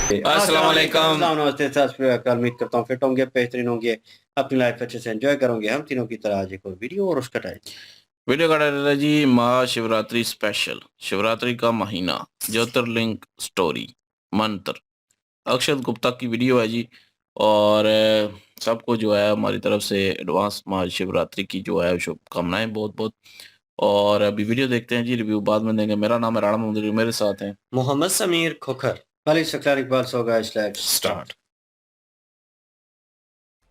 अस्सलाम वालेकुम। अस्सलाम नमस्ते सत श्री अकाल। उम्मीद करता हूँ फिट होंगे, बेहतरीन होंगे, अपनी लाइफ अच्छे से एंजॉय करोगे। हम तीनों की तरह आज एक और वीडियो और उसका टाइटल वीडियो का टाइटल है जी महाशिवरात्रि स्पेशल। शिवरात्रि का महीना, ज्योतिर्लिंग स्टोरी, मंत्र। अक्षत गुप्ता की वीडियो है जी। और सबको जो है हमारी तरफ से एडवांस महाशिवरात्रि की जो है शुभकामनाएं बहुत बहुत। और अभी वीडियो देखते हैं जी, रिव्यू बाद में देंगे। मेरा नाम है राणा मुंदरी, मेरे साथ हैं मोहम्मद समीर खोखर। खालिद सक्रार इकबाल सोगा। Let's start. स्टार्ट।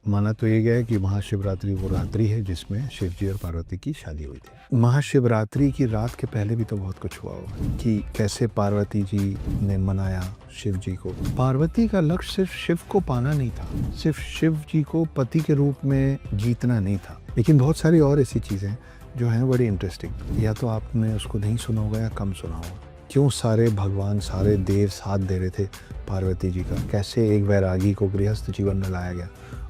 माना तो ये गया है कि महाशिवरात्रि वो रात्रि है जिसमें शिव जी और पार्वती की शादी हुई थी। महाशिवरात्रि की रात के पहले भी तो बहुत कुछ हुआ होगा कि कैसे पार्वती जी ने मनाया शिव जी को। पार्वती का लक्ष्य सिर्फ शिव को पाना नहीं था, सिर्फ शिव जी को पति के रूप में जीतना नहीं था, लेकिन बहुत सारी और ऐसी चीजें जो हैं बड़ी इंटरेस्टिंग। या तो आपने उसको नहीं सुना होगा या कम सुना होगा। क्यों सारे भगवान, सारे देव साथ दे रहे थे पार्वती जी का, कैसे एक वैरागी को गृहस्थ जीवन में लाया गया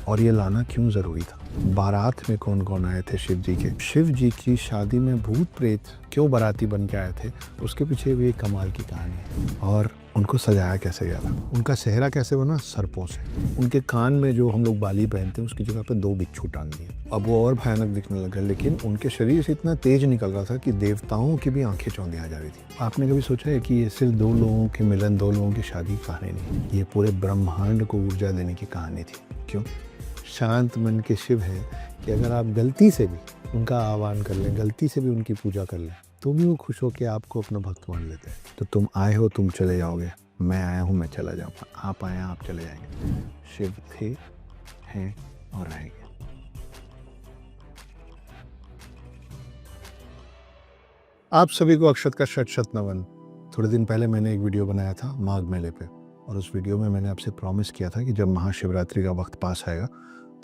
और ये लाना क्यों ज़रूरी था। बारात में कौन कौन आए थे शिव जी के। शिव जी की शादी में भूत प्रेत क्यों बाराती बन के आए थे, उसके पीछे भी एक कमाल की कहानी है। और उनको सजाया कैसे गया था, उनका सेहरा कैसे बना, सर्पों से। उनके कान में जो हम लोग बाली पहनते हैं उसकी जगह पे 2 बिच्छू टांग दिए। अब वो और भयानक दिखने लगा, लेकिन उनके शरीर से इतना तेज निकल रहा था कि देवताओं की भी आंखें चौंधी आ जा रही थी। आपने कभी सोचा है कि ये सिर्फ 2 लोगों के मिलन, 2 लोगों की शादी की कहानी नहीं, ये पूरे ब्रह्मांड को ऊर्जा देने की कहानी थी। क्यों? शांत मन के शिव है कि अगर आप गलती से भी उनका आह्वान कर लें, गलती से भी उनकी पूजा कर लें, तो भी वो खुश हो के आपको अपना भक्त मान लेते हैं। तो तुम आए हो, तुम चले जाओगे, मैं आया हूँ, मैं चला जाऊँगा, आप आए, आप चले जाएंगे। शिव थे, हैं और रहेंगे। आप सभी को अक्षत का शत शत नमन। थोड़े दिन पहले मैंने एक वीडियो बनाया था माघ मेले पे, और उस वीडियो में मैंने आपसे प्रॉमिस किया था कि जब महाशिवरात्रि का वक्त पास आएगा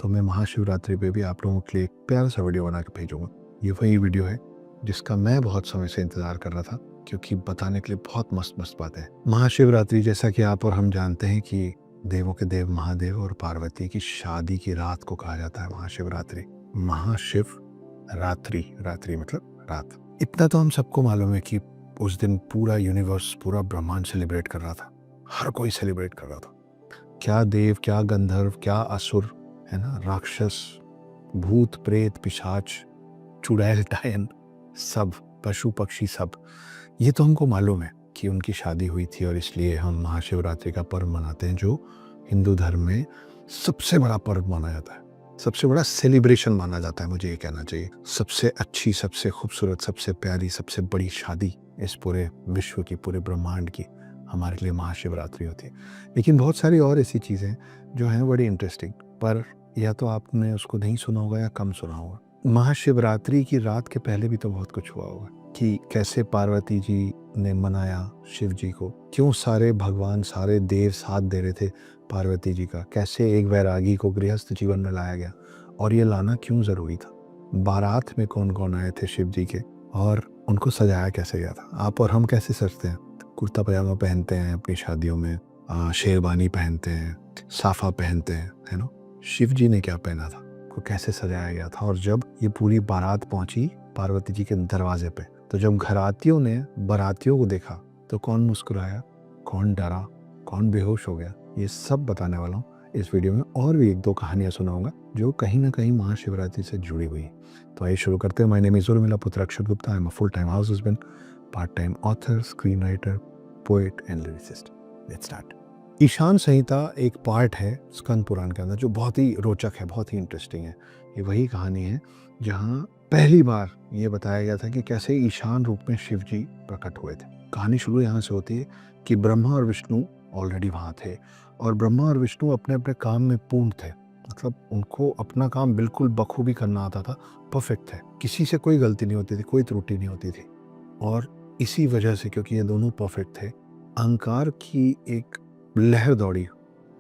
तो मैं महाशिवरात्रि पे भी आप लोगों के लिए एक प्यारा सा वीडियो बना के भेजूंगा। ये वही वीडियो है जिसका मैं बहुत समय से इंतजार कर रहा था, क्योंकि बताने के लिए बहुत मस्त मस्त बातें हैं। महाशिवरात्रि, जैसा कि आप और हम जानते हैं कि देवों के देव महादेव और पार्वती की शादी की रात को कहा जाता है महाशिवरात्रि। महाशिव रात्रि, रात्रि मतलब रात। इतना तो हम सबको मालूम है कि उस दिन पूरा यूनिवर्स, पूरा ब्रह्मांड सेलिब्रेट कर रहा था, हर कोई सेलिब्रेट कर रहा था। क्या देव, क्या गंधर्व, क्या असुर, है ना, राक्षस, भूत प्रेत, पिशाच, चुड़ैल, डायन, सब, पशु पक्षी, सब, ये तो हमको मालूम है कि उनकी शादी हुई थी। और इसलिए हम महाशिवरात्रि का पर्व मनाते हैं, जो हिंदू धर्म में सबसे बड़ा पर्व माना जाता है, सबसे बड़ा सेलिब्रेशन माना जाता है। मुझे ये कहना चाहिए, सबसे अच्छी, सबसे खूबसूरत, सबसे प्यारी, सबसे बड़ी शादी इस पूरे विश्व की, पूरे ब्रह्मांड की हमारे लिए महाशिवरात्रि होती है। लेकिन बहुत सारी और ऐसी चीज़ें जो हैं बड़ी इंटरेस्टिंग, पर या तो आपने उसको नहीं सुना होगा या कम सुना होगा। महाशिवरात्रि की रात के पहले भी तो बहुत कुछ हुआ होगा कि कैसे पार्वती जी ने मनाया शिव जी को। क्यों सारे भगवान, सारे देव साथ दे रहे थे पार्वती जी का, कैसे एक वैरागी को गृहस्थ जीवन में लाया गया और ये लाना क्यों ज़रूरी था। बारात में कौन कौन आए थे शिव जी के और उनको सजाया कैसे गया था। आप और हम कैसे सजते हैं, कुर्ता पजामा पहनते हैं अपनी शादियों में, शेरवानी पहनते हैं, साफा पहनते हैं, है ना। शिव जी ने क्या पहना था, को कैसे सजाया गया था। और जब ये पूरी बारात पहुंची पार्वती जी के दरवाजे पे, तो जब घरातियों ने बारातियों को देखा तो कौन मुस्कुराया, कौन डरा, कौन बेहोश हो गया, ये सब बताने वाला हूँ इस वीडियो में। और भी 1-2 कहानियाँ सुनाऊंगा जो कहीं ना कहीं महाशिवरात्रि से जुड़ी हुई है। तो आइए शुरू करते हैं। माय नेम इज उर्मिला पुत्र Akshat Gupta. I am a full time house husband, part time author, screen writer, poet and lyricist. Let's start. Ishaan संहिता एक पार्ट है स्कंद पुराण के अंदर जो बहुत ही रोचक है, बहुत ही इंटरेस्टिंग है। ये वही कहानी है जहाँ पहली बार ये बताया गया था कि कैसे ईशान रूप में शिव जी प्रकट हुए थे। कहानी शुरू यहाँ से होती है कि ब्रह्मा और विष्णु ऑलरेडी वहाँ थे, और ब्रह्मा और विष्णु अपने अपने काम में पूर्ण थे। मतलब उनको अपना काम बिल्कुल बखूबी करना आता था, परफेक्ट थे, किसी से कोई गलती नहीं होती थी, कोई त्रुटि नहीं होती थी। और इसी वजह से, क्योंकि ये दोनों परफेक्ट थे, अहंकार की एक लहर दौड़ी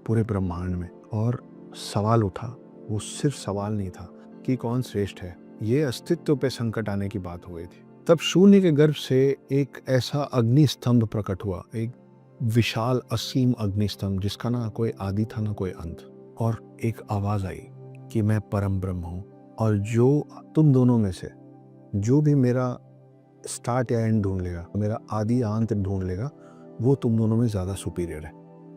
पूरे ब्रह्मांड में और सवाल उठा। वो सिर्फ सवाल नहीं था कि कौन श्रेष्ठ है, ये अस्तित्व पे संकट आने की बात हो गई थी। तब शून्य के गर्भ से एक ऐसा अग्नि स्तंभ प्रकट हुआ, एक विशाल असीम अग्नि स्तंभ जिसका ना कोई आदि था ना कोई अंत। और एक आवाज आई कि मैं परम ब्रह्म हूं, और जो तुम दोनों में से जो भी मेरा स्टार्ट या एंड ढूंढ लेगा, मेरा आदि अंत ढूंढ लेगा, वो तुम दोनों में ज्यादा सुपीरियर है।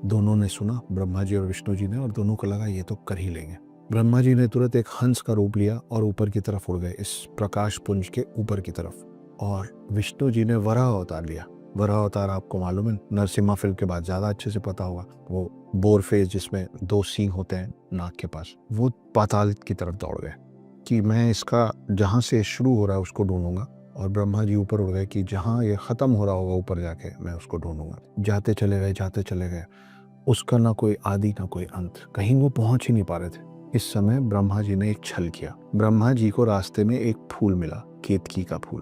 दोनों ने सुना, ब्रह्मा जी और विष्णु जी ने, और दोनों को लगा ये तो कर ही लेंगे। ब्रह्मा जी ने तुरंत एक हंस का रूप लिया और ऊपर की तरफ उड़ गए, इस प्रकाश पुंज के ऊपर की तरफ। और विष्णु जी ने वराह अवतार लिया। वराह अवतार आपको मालूम है, नरसिम्हा फिल्म के बाद ज़्यादा अच्छे से पता होगा, वो बोर फेस जिसमें 2 सींग होते हैं नाक के पास। वो पाताल की तरफ दौड़ गए कि मैं इसका जहाँ से शुरू हो रहा है उसको ढूंढूंगा, और ब्रह्मा जी ऊपर उड़ गए कि जहाँ ये ख़त्म हो रहा होगा ऊपर जाके मैं उसको ढूंढूंगा। जाते चले गए, उसका ना कोई आदि ना कोई अंत, कहीं वो पहुंच ही नहीं पा रहे थे। इस समय ब्रह्मा जी ने एक छल किया। ब्रह्मा जी को रास्ते में एक फूल मिला, केतकी का फूल।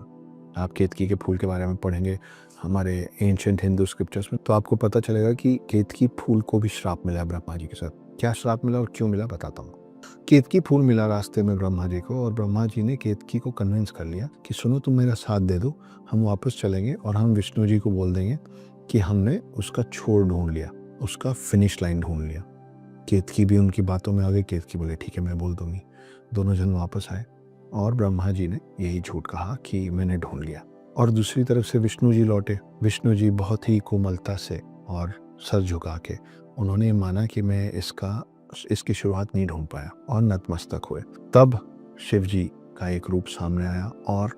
आप केतकी के फूल के बारे में पढ़ेंगे हमारे एंशिएंट हिंदू स्क्रिप्चर्स में, तो आपको पता चलेगा कि केतकी फूल को भी श्राप मिला है ब्रह्मा जी के साथ। क्या श्राप मिला और क्यों मिला बताता हूँ। केतकी फूल मिला रास्ते में ब्रह्मा जी को, और ब्रह्मा जी ने केतकी को कन्विंस कर लिया कि सुनो, तुम मेरा साथ दे दो, हम वापस चलेंगे और हम विष्णु जी को बोल देंगे कि हमने उसका छोर ढूंढ लिया, उसका फिनिश लाइन ढूंढ लिया। केतकी भी उनकी बातों में आ गई। केतकी बोले ठीक है, मैं बोल दूंगी। दोनों जन वापस आए और ब्रह्मा जी ने यही झूठ कहा कि मैंने ढूंढ लिया। और दूसरी तरफ से विष्णु जी लौटे। विष्णु जी बहुत ही कोमलता से और सर झुका के उन्होंने माना कि मैं इसकी शुरुआत नहीं ढूंढ पाया, और नतमस्तक हुए। तब शिव जी का एक रूप सामने आया और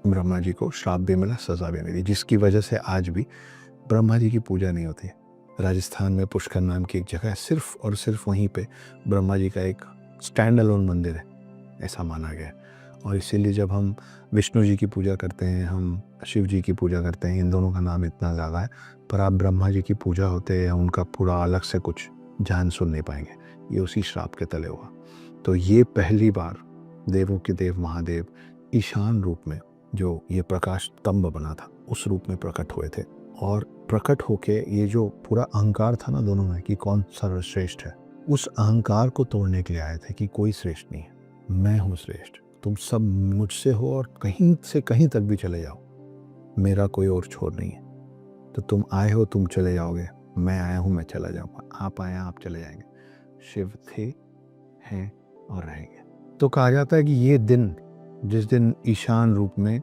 ब्रह्मा जी को श्राप भी मिला, सजा भी मिली, जिसकी वजह से आज भी ब्रह्मा जी की पूजा नहीं होती। राजस्थान में पुष्कर नाम की एक जगह है, सिर्फ और सिर्फ वहीं पे ब्रह्मा जी का एक स्टैंड अलोन मंदिर है, ऐसा माना गया है। और इसीलिए जब हम विष्णु जी की पूजा करते हैं, हम शिव जी की पूजा करते हैं, इन दोनों का नाम इतना ज़्यादा है, पर आप ब्रह्मा जी की पूजा होते हैं उनका पूरा अलग से कुछ जान सुन नहीं पाएंगे। ये उसी श्राप के तले हुआ। तो ये पहली बार देवों के देव महादेव ईशान रूप में, जो ये प्रकाश स्तंभ बना था, उस रूप में प्रकट हुए थे। और प्रकट होके ये जो पूरा अहंकार था ना दोनों में कि कौन सर्वश्रेष्ठ है, उस अहंकार को तोड़ने के लिए आए थे कि कोई श्रेष्ठ नहीं है, मैं हूँ श्रेष्ठ, तुम सब मुझसे हो और कहीं से कहीं तक भी चले जाओ, मेरा कोई और छोर नहीं है। तो तुम आए हो, तुम चले जाओगे, मैं आया हूँ, मैं चला जाऊँगा, आप आए आप चले जाएंगे। शिव थे, हैं और रहेंगे। तो कहा जाता है कि ये दिन, जिस दिन ईशान रूप में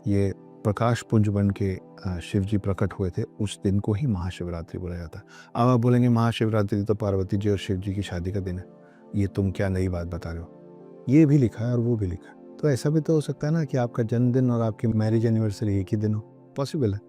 ये प्रकाश पुंज बन के शिव जी प्रकट हुए थे, उस दिन को ही महाशिवरात्रि बोला जाता है। अब आप बोलेंगे महाशिवरात्रि तो पार्वती जी और शिव जी की शादी का दिन है, ये तुम क्या नई बात बता रहे हो। ये भी लिखा है और वो भी लिखा है। तो ऐसा भी तो हो सकता है ना कि आपका जन्मदिन और आपकी मैरिज एनिवर्सरी एक ही दिन हो, पॉसिबल है।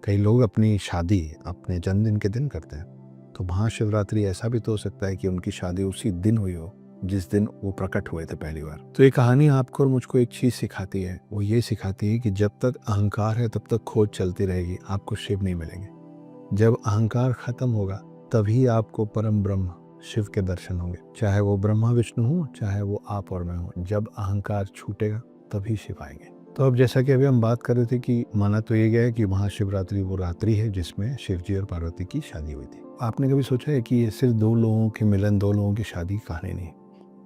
कई लोग अपनी शादी अपने जन्मदिन के दिन करते हैं, तो महाशिवरात्रि ऐसा भी तो हो सकता है कि उनकी शादी उसी दिन हुई हो जिस दिन वो प्रकट हुए थे पहली बार। तो ये कहानी आपको और मुझको एक चीज सिखाती है, वो ये सिखाती है कि जब तक अहंकार है तब तक खोज चलती रहेगी, आपको शिव नहीं मिलेंगे। जब अहंकार खत्म होगा तभी आपको परम ब्रह्म शिव के दर्शन होंगे, चाहे वो ब्रह्मा विष्णु हो, चाहे वो आप और मैं हो। जब अहंकार छूटेगा तभी शिव आएंगे। तो अब जैसा कि अभी हम बात कर रहे थे कि माना तो ये गया है कि महाशिवरात्रि वो रात्रि है जिसमें शिव जी और पार्वती की शादी हुई थी। आपने कभी सोचा है कि ये सिर्फ दो लोगों के मिलन, दो लोगों की शादी की कहानी नहीं,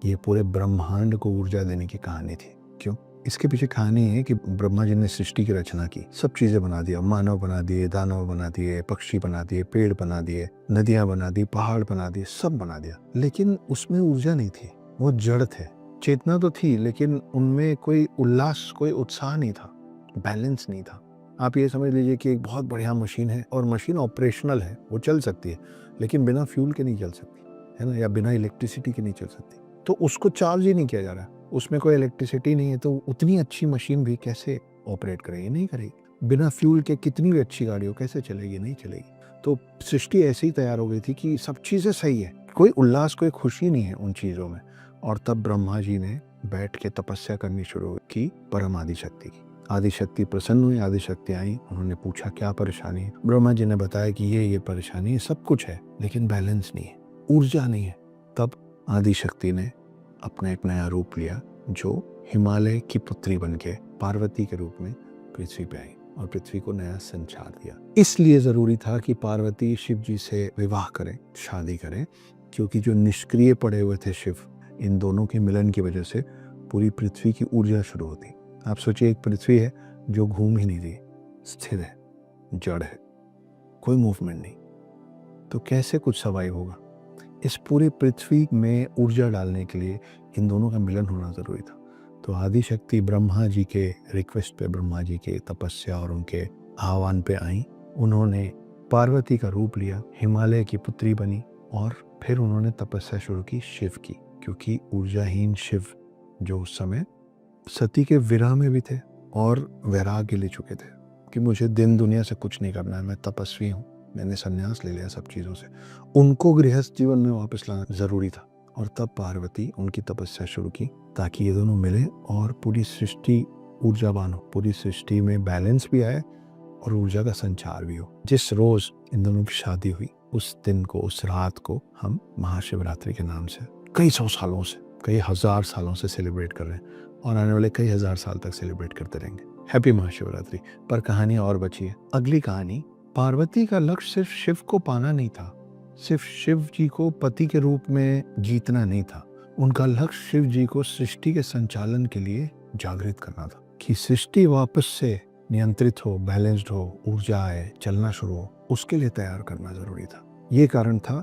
ये पूरे ब्रह्मांड को ऊर्जा देने की कहानी थी। क्यों? इसके पीछे कहानी है कि ब्रह्मा जी ने सृष्टि की रचना की, सब चीजें बना दिया, मानव बना दिए, दानव बना दिए, पक्षी बना दिए, पेड़ बना दिए, नदियां बना दी, पहाड़ बना दिए, सब बना दिया, लेकिन उसमें ऊर्जा नहीं थी, वो जड़ थे। चेतना तो थी लेकिन उनमें कोई उल्लास, कोई उत्साह नहीं था, बैलेंस नहीं था। आप ये समझ लीजिए कि एक बहुत बढ़िया मशीन है और मशीन ऑपरेशनल है, वो चल सकती है, लेकिन बिना फ्यूल के नहीं चल सकती, है ना, या बिना इलेक्ट्रिसिटी के नहीं चल सकती। तो उसको चार्ज ही नहीं किया जा रहा, उसमें कोई इलेक्ट्रिसिटी नहीं है, तो उतनी अच्छी मशीन भी कैसे ऑपरेट करेगी? नहीं करेगी। बिना फ्यूल के कितनी भी अच्छी गाड़ी हो कैसे चलेगी? नहीं चलेगी। तो सृष्टि ऐसे ही तैयार हो गई थी कि सब चीज़ें सही है, कोई उल्लास, कोई खुशी नहीं है उन चीज़ों में। और तब ब्रह्मा जी ने बैठ के तपस्या करनी शुरू की परम आदिशक्ति की। आदिशक्ति प्रसन्न हुई, आदिशक्ति आई, उन्होंने पूछा क्या परेशानी है। ब्रह्मा जी ने बताया कि ये परेशानी है, सब कुछ है लेकिन बैलेंस नहीं है, ऊर्जा नहीं है। तब आदिशक्ति ने अपना एक नया रूप लिया, जो हिमालय की पुत्री बनके पार्वती के रूप में पृथ्वी पे आई और पृथ्वी को नया संचार दिया। इसलिए जरूरी था कि पार्वती शिव जी से विवाह करें, शादी करें, क्योंकि जो निष्क्रिय पड़े हुए थे शिव, इन दोनों के मिलन की वजह से पूरी पृथ्वी की ऊर्जा शुरू होती। आप सोचिए, एक पृथ्वी है जो घूम ही नहीं रही, स्थिर है, जड़ है, कोई मूवमेंट नहीं, तो कैसे कुछ सर्वाइव होगा? इस पूरी पृथ्वी में ऊर्जा डालने के लिए इन दोनों का मिलन होना जरूरी था। तो आदिशक्ति ब्रह्मा जी के रिक्वेस्ट पे, ब्रह्मा जी के तपस्या और उनके आह्वान पे आई। उन्होंने पार्वती का रूप लिया, हिमालय की पुत्री बनी और फिर उन्होंने तपस्या शुरू की शिव की, क्योंकि ऊर्जाहीन शिव जो उस समय सती के विरह में भी थे और वैराग्य ले चुके थे कि मुझे दिन दुनिया से कुछ नहीं करना है, मैं तपस्वी हूँ, मैंने संन्यास ले लिया सब चीज़ों से, उनको गृहस्थ जीवन में वापस लाना ज़रूरी था। और तब पार्वती उनकी तपस्या शुरू की ताकि ये दोनों मिले और पूरी सृष्टि ऊर्जावान हो, पूरी सृष्टि में बैलेंस भी आए और ऊर्जा का संचार भी हो। जिस रोज़ इन दोनों की शादी हुई उस दिन को, उस रात को हम महाशिवरात्रि के नाम से कई सौ सालों से, कई हजार सालों से सेलिब्रेट कर रहे हैं और आने वाले कई हजार साल तक सेलिब्रेट करते रहेंगे। हैप्पी महाशिवरात्रि। पर कहानी और बची है। अगली कहानी, पार्वती का लक्ष्य सिर्फ शिव को पाना नहीं था, सिर्फ शिव जी को पति के रूप में जीतना नहीं था, उनका लक्ष्य शिव जी को सृष्टि के संचालन के लिए जागृत करना था कि सृष्टि वापस से नियंत्रित हो, बैलेंस्ड हो, ऊर्जा आए, चलना शुरू हो, उसके लिए तैयार करना जरूरी था। ये कारण था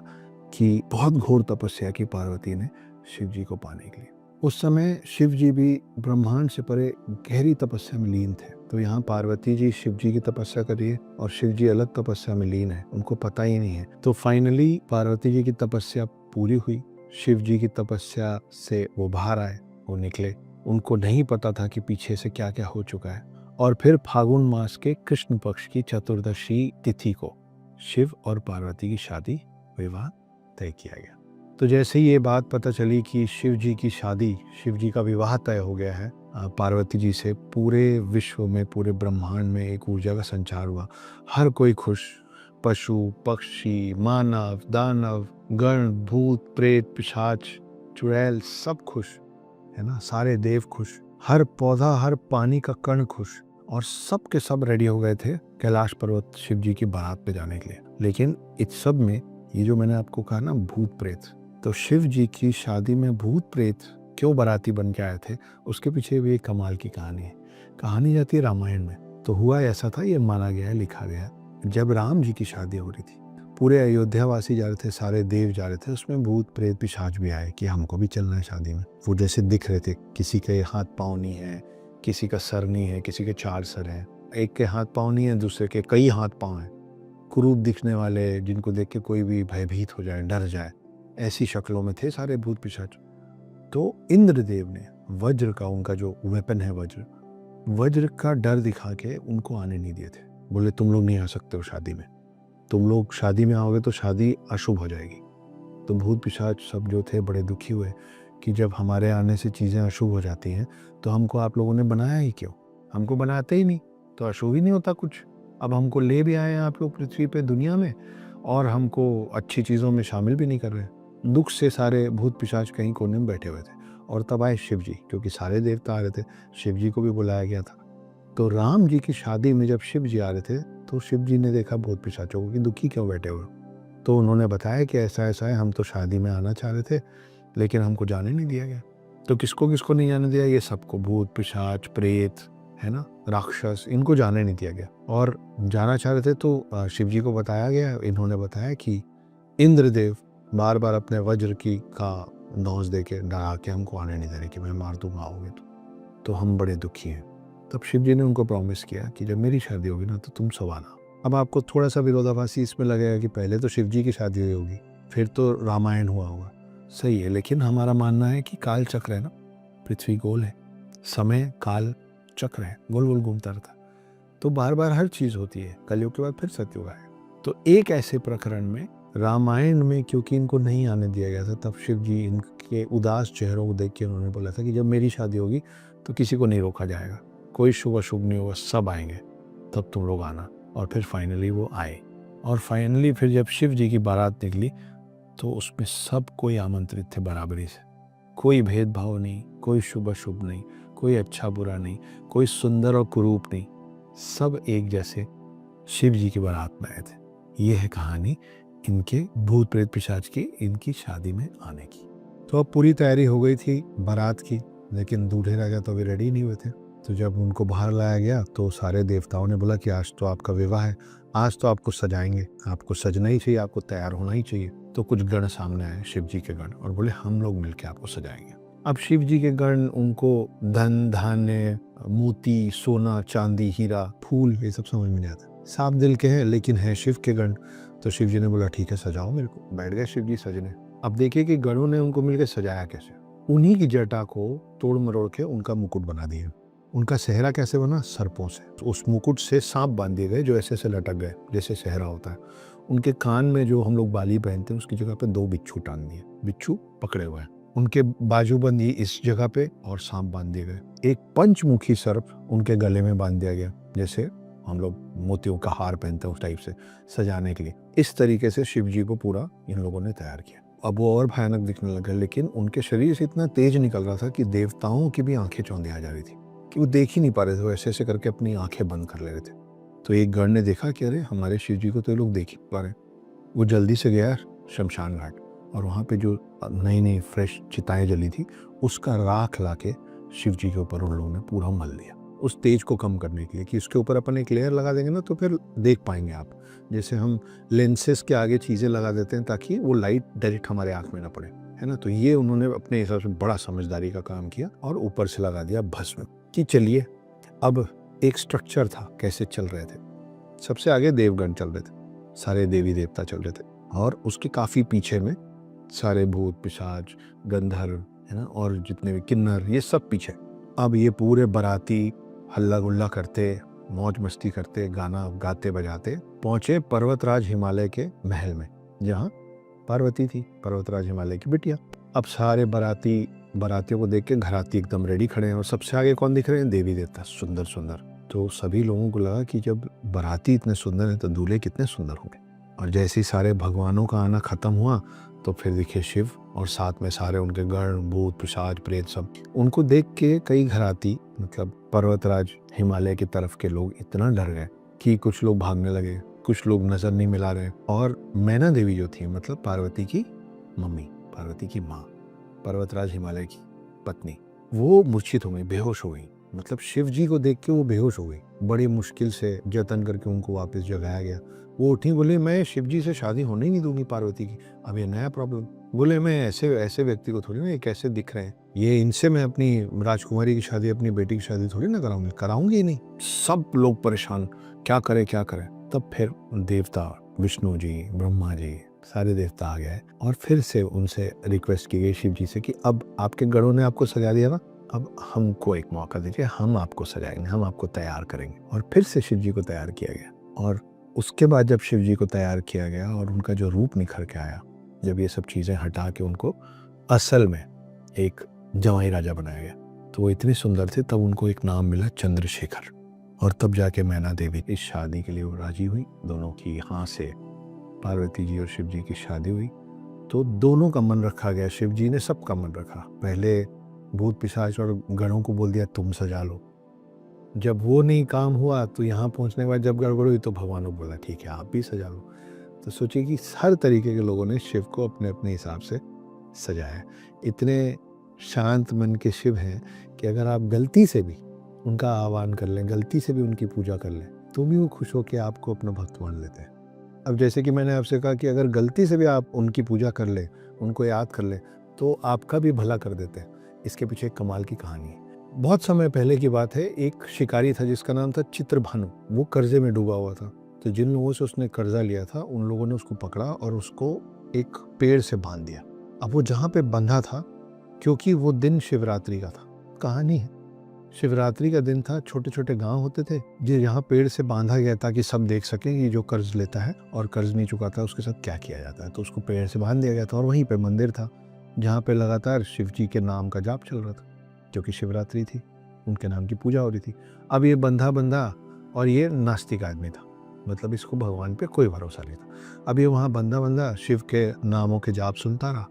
कि बहुत घोर तपस्या की पार्वती ने शिव जी को पाने के लिए। उस समय शिव जी भी ब्रह्मांड से परे गहरी तपस्या में लीन थे। तो यहाँ पार्वती जी शिव जी की तपस्या कर रही है और शिव जी अलग तपस्या में लीन है, उनको पता ही नहीं है। तो फाइनली पार्वती जी की तपस्या पूरी हुई, शिव जी की तपस्या से वो बाहर आए, वो निकले। उनको नहीं पता था कि पीछे से क्या क्या हो चुका है। और फिर फागुन मास के कृष्ण पक्ष की चतुर्दशी तिथि को शिव और पार्वती की शादी, विवाह तय किया गया। तो जैसे ही ये बात पता चली कि शिव जी की शादी, शिव जी का विवाह तय हो गया है पार्वती जी से, पूरे विश्व में, पूरे ब्रह्मांड में एक ऊर्जा का संचार हुआ। हर कोई खुश, पशु पक्षी, मानव दानव, गण भूत प्रेत पिशाच चुड़ैल सब खुश, है ना, सारे देव खुश, हर पौधा हर पानी का कण खुश, और सब के सब रेडी हो गए थे कैलाश पर्वत शिव जी की बारात पे जाने के लिए। लेकिन इस सब में ये जो मैंने आपको कहा ना भूत प्रेत, तो शिव जी की शादी में भूत प्रेत क्यों बाराती बन के आए थे, उसके पीछे भी एक कमाल की कहानी है। कहानी जाती है रामायण में। तो हुआ ऐसा था, ये माना गया है, लिखा गया है, जब राम जी की शादी हो रही थी, पूरे अयोध्यावासी जा रहे थे, सारे देव जा रहे थे, उसमें भूत प्रेत पिशाच भी आए कि हमको भी चलना है शादी में। वो जैसे दिख रहे थे, किसी के हाथ पाँव नहीं है, किसी का सर नहीं है, किसी के 4 सर हैं, एक के हाथ पाँव नहीं है, दूसरे के कई हाथ पाँव हैं, कुरूप दिखने वाले, जिनको देख के कोई भी भयभीत हो जाए, डर जाए, ऐसी शक्लों में थे सारे भूत पिशाच। तो इंद्रदेव ने वज्र का, उनका जो वेपन है वज्र का डर दिखा के उनको आने नहीं दिए थे। बोले तुम लोग नहीं आ सकते हो शादी में, तुम लोग शादी में आओगे तो शादी अशुभ हो जाएगी। तो भूत पिशाच सब जो थे बड़े दुखी हुए कि जब हमारे आने से चीज़ें अशुभ हो जाती हैं तो हमको आप लोगों ने बनाया ही क्यों, हमको बनाते ही नहीं तो अशुभ ही नहीं होता कुछ। अब हमको ले भी आए हैं आप लोग पृथ्वी पे, दुनिया में, और हमको अच्छी चीज़ों में शामिल भी नहीं कर रहे। दुख से सारे भूत पिशाच कहीं कोने में बैठे हुए थे। और तब आए शिव जी, क्योंकि सारे देवता आ रहे थे, शिव जी को भी बुलाया गया था। तो राम जी की शादी में जब शिव जी आ रहे थे तो शिव जी ने देखा भूत पिशाचों को कि दुखी क्यों बैठे हुए। तो उन्होंने बताया कि ऐसा ऐसा है, हम तो शादी में आना चाह रहे थे लेकिन हमको जाने नहीं दिया गया। तो किसको किसको नहीं जाने दिया, ये सबको, भूत पिशाच प्रेत, है ना, राक्षस, इनको जाने नहीं दिया गया। और जाना चाह रहे थे तो शिव जी को बताया गया, इन्होंने बताया कि इंद्रदेव बार बार अपने वज्र की का नौज दे के डरा के हमको आने नहीं दे रहे कि मैं मार दूंगा आओगे तो हम बड़े दुखी हैं। तब शिव जी ने उनको प्रॉमिस किया कि जब मेरी शादी होगी ना तो तुम सब आना। अब आपको थोड़ा सा विरोधाभासी इसमें लगेगा कि पहले तो शिव जी की शादी हुई होगी, फिर तो रामायण हुआ होगा, सही है, लेकिन हमारा मानना है कि काल चक्र है ना, पृथ्वी गोल है, समय काल चक्र है, गोल गोल घूमता रहता, तो बार बार हर चीज़ होती है, कलयुग के बाद फिर सतयुग आएगा। तो एक ऐसे प्रकरण में रामायण में क्योंकि इनको नहीं आने दिया गया था, तब शिव जी इनके उदास चेहरों को देख के उन्होंने बोला था कि जब मेरी शादी होगी तो किसी को नहीं रोका जाएगा, कोई शुभ अशुभ नहीं होगा, सब आएंगे, तब तुम लोग आना। और फिर फाइनली वो आए, और फाइनली फिर जब शिव जी की बारात निकली तो उसमें सब कोई आमंत्रित थे बराबरी से, कोई भेदभाव नहीं, कोई शुभ अशुभ नहीं, कोई अच्छा बुरा नहीं, कोई सुंदर और कुरूप नहीं, सब एक जैसे शिव जी की बारात में आए थे। ये है कहानी इनके भूत प्रेत पिशाच की, इनकी शादी में आने की। तो अब पूरी तैयारी हो गई थी बारात की, लेकिन दूल्हे राजा तो अभी रेडी नहीं हुए थे। तो जब उनको बाहर लाया गया तो सारे देवताओं ने बोला कि आज तो आपका विवाह है, आज तो आपको सजाएंगे, आपको सजना ही चाहिए, आपको तैयार होना ही चाहिए। तो कुछ गण सामने आए, शिव जी के गण, और बोले हम लोग मिलकर आपको सजाएंगे। अब शिव जी के गण उनको धन धान्य, मोती, सोना, चांदी, हीरा, फूल, ये सब समझ में नहीं आता, साफ दिल के हैं लेकिन हैं शिव के गण। तो शिव जी ने बोला ठीक है सजाओ मेरे को। बैठ गए शिव जी सजने। अब देखिए कि गणों ने उनको मिलकर सजाया कैसे। उन्हीं की जटा को तोड़ मरोड़ के उनका मुकुट बना दिया। उनका सेहरा कैसे बना? सर्पों से। उस मुकुट से सांप बांध दिए गए जो ऐसे ऐसे लटक गए जैसे सेहरा होता है। उनके कान में जो हम लोग बाली पहनते हैं उसकी जगह पे 2 बिच्छू टांग दिए, बिच्छू पकड़े हुए हैं। उनके बाजूबंदी इस जगह पे और सांप बांध दिए गए। एक पंचमुखी सर्प उनके गले में बांध दिया गया, जैसे हम लोग मोतियों का हार पहनते हैं उस टाइप से सजाने के लिए। इस तरीके से शिव जी को पूरा इन लोगों ने तैयार किया। अब वो और भयानक दिखने लगा, लेकिन उनके शरीर से इतना तेज निकल रहा था कि देवताओं की भी आंखें चौंधी आ जा रही थी कि वो देख ही नहीं पा रहे थे। वो ऐसे ऐसे करके अपनी आंखें बंद कर ले रहे थे। तो एक गण ने देखा कि अरे हमारे शिव जी को तो ये लोग देख ही पा रहे। वो जल्दी से गया शमशान घाट और वहाँ पे जो नई नई फ्रेश चिताएं जली थी उसका राख लाके शिव जी के ऊपर उन लोगों ने पूरा मल दिया, उस तेज को कम करने के लिए कि उसके ऊपर अपन एक लेयर लगा देंगे ना तो फिर देख पाएंगे आप। जैसे हम लेंसेज के आगे चीज़ें लगा देते हैं ताकि वो लाइट डायरेक्ट हमारे आँख में ना पड़े, है ना। तो ये उन्होंने अपने हिसाब से बड़ा समझदारी का काम किया और ऊपर से लगा दिया भस्म कि चलिए। अब एक स्ट्रक्चर था कैसे चल रहे थे। सबसे आगे देवगण चल रहे थे, सारे देवी देवता चल रहे थे और उसके काफ़ी पीछे में सारे भूत पिशाच गंधर्व, है ना, और जितने भी किन्नर ये सब पीछे। अब ये पूरे बाराती हल्ला गुल्ला करते मौज मस्ती करते गाना गाते बजाते पहुंचे पर्वतराज हिमालय के महल में जहाँ पार्वती थी, पर्वतराज हिमालय की बिटिया। अब सारे बारातियों को देख के घराती एकदम रेडी खड़े हैं और सबसे आगे कौन दिख रहे हैं? देवी देवता सुंदर सुंदर। तो सभी लोगों को लगा कि जब बाराती इतने सुंदर हैं तो दूल्हे कितने सुंदर होंगे। और जैसे ही सारे भगवानों का आना खत्म हुआ तो फिर दिखे शिव और साथ में सारे उनके गण भूत पिशाच प्रेत सब। उनको देख के कई घराती मतलब पर्वतराज हिमालय की तरफ के लोग इतना डर गए कि कुछ लोग भागने लगे, कुछ लोग नजर नहीं मिला रहे। और मैना देवी जो थी मतलब पार्वती की मम्मी, पार्वती की माँ, पर्वतराज हिमालय की पत्नी, वो मूर्छित हो गई, बेहोश हो गई। मतलब शिव जी को देख के वो बेहोश हो गई। बड़ी मुश्किल से जतन करके उनको वापस जगाया गया। वो उठी, बोले मैं शिव जी से शादी होने ही नहीं दूंगी पार्वती की। अब ये नया प्रॉब्लम। बोले मैं ऐसे व्यक्ति को थोड़ी ना, ये कैसे दिख रहे हैं, ये इनसे मैं अपनी राजकुमारी की शादी, अपनी बेटी की शादी थोड़ी ना कराऊंगी ही नहीं। सब लोग परेशान, क्या करें क्या करें। तब फिर देवता विष्णु जी, ब्रह्मा जी, सारे देवता आ गए और फिर से उनसे रिक्वेस्ट की गई शिव जी से कि अब आपके गणों ने आपको सजा दिया ना, अब हमको एक मौका दीजिए, हम आपको सजाएंगे, हम आपको तैयार करेंगे। और फिर से शिव जी को तैयार किया गया। और उसके बाद जब शिव जी को तैयार किया गया और उनका जो रूप निखर के आया, जब ये सब चीज़ें हटा के उनको असल में एक जवाई राजा बनाया गया, तो वो इतने सुंदर थे तब उनको एक नाम मिला चंद्रशेखर। और तब जाके मैना देवी इस शादी के लिए वो राजी हुई। दोनों की यहाँ से पार्वती जी और शिव जी की शादी हुई। तो दोनों का मन रखा गया, शिव जी ने सबका मन रखा। पहले भूत पिशाच और गणों को बोल दिया तुम सजा लो। जब वो नहीं काम हुआ तो यहाँ पहुँचने के बाद जब गड़बड़ हुई तो भगवान को बोला ठीक है आप भी सजा लो। तो सोचिए कि हर तरीके के लोगों ने शिव को अपने अपने हिसाब से सजाया। इतने शांत मन के शिव हैं कि अगर आप गलती से भी उनका आह्वान कर लें, गलती से भी उनकी पूजा कर लें, तो भी वो खुश होकर आपको अपना भक्त मान लेते हैं। अब जैसे कि मैंने आपसे कहा कि अगर गलती से भी आप उनकी पूजा कर ले, उनको याद कर ले, तो आपका भी भला कर देते हैं। इसके पीछे एक कमाल की कहानी है। बहुत समय पहले की बात है, एक शिकारी था जिसका नाम था चित्रभानु। वो कर्जे में डूबा हुआ था। तो जिन लोगों से उसने कर्जा लिया था उन लोगों ने उसको पकड़ा और उसको एक पेड़ से बांध दिया। अब वो जहाँ पे बंधा था, क्योंकि वो दिन शिवरात्रि का था, कहानी है शिवरात्रि का दिन था, छोटे छोटे गांव होते थे जो यहाँ पेड़ से बांधा गया ताकि सब देख सकें कि जो कर्ज लेता है और कर्ज नहीं चुकाता उसके साथ क्या किया जाता है। तो उसको पेड़ से बांध दिया गया था और वहीं पे मंदिर था जहाँ पे लगातार शिव जी के नाम का जाप चल रहा था, क्योंकि शिवरात्रि थी, उनके नाम की पूजा हो रही थी। अब ये बंधा और ये नास्तिक आदमी था, मतलब इसको भगवान पे कोई भरोसा नहीं था। अब ये वहाँ बंधा शिव के नामों के जाप सुनता रहा।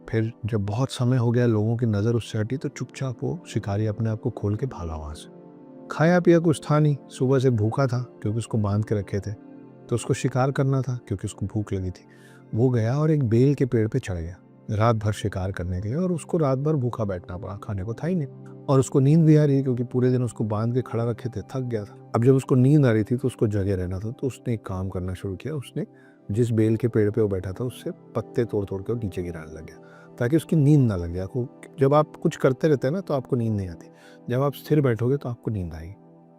फिर जब बहुत समय हो गया, लोगों की नज़र उससे हटी, तो चुपचाप वो शिकारी अपने आप को खोल के भागा वहाँ से। खाया पिया कुछ था नहीं, सुबह से भूखा था क्योंकि उसको बांध के रखे थे, तो उसको शिकार करना था क्योंकि उसको भूख लगी थी। वो गया और एक बेल के पेड़ पे चढ़ गया रात भर शिकार करने के लिए, और उसको रात भर भूखा बैठना पड़ा, खाने को था ही नहीं। और उसको नींद भी आ रही क्योंकि पूरे दिन उसको बांध के खड़ा रखे थे, थक गया था। अब जब उसको नींद आ रही थी तो उसको जगे रहना था, तो उसने एक काम करना शुरू किया। उसने जिस बेल के पेड़ पे वो बैठा था उससे पत्ते तोड़ के वो नीचे गिराने लग गया ताकि उसकी नींद ना लग जाए। जब आप कुछ करते रहते हैं ना तो आपको नींद नहीं आती, जब आप स्थिर बैठोगे तो आपको नींद आएगी।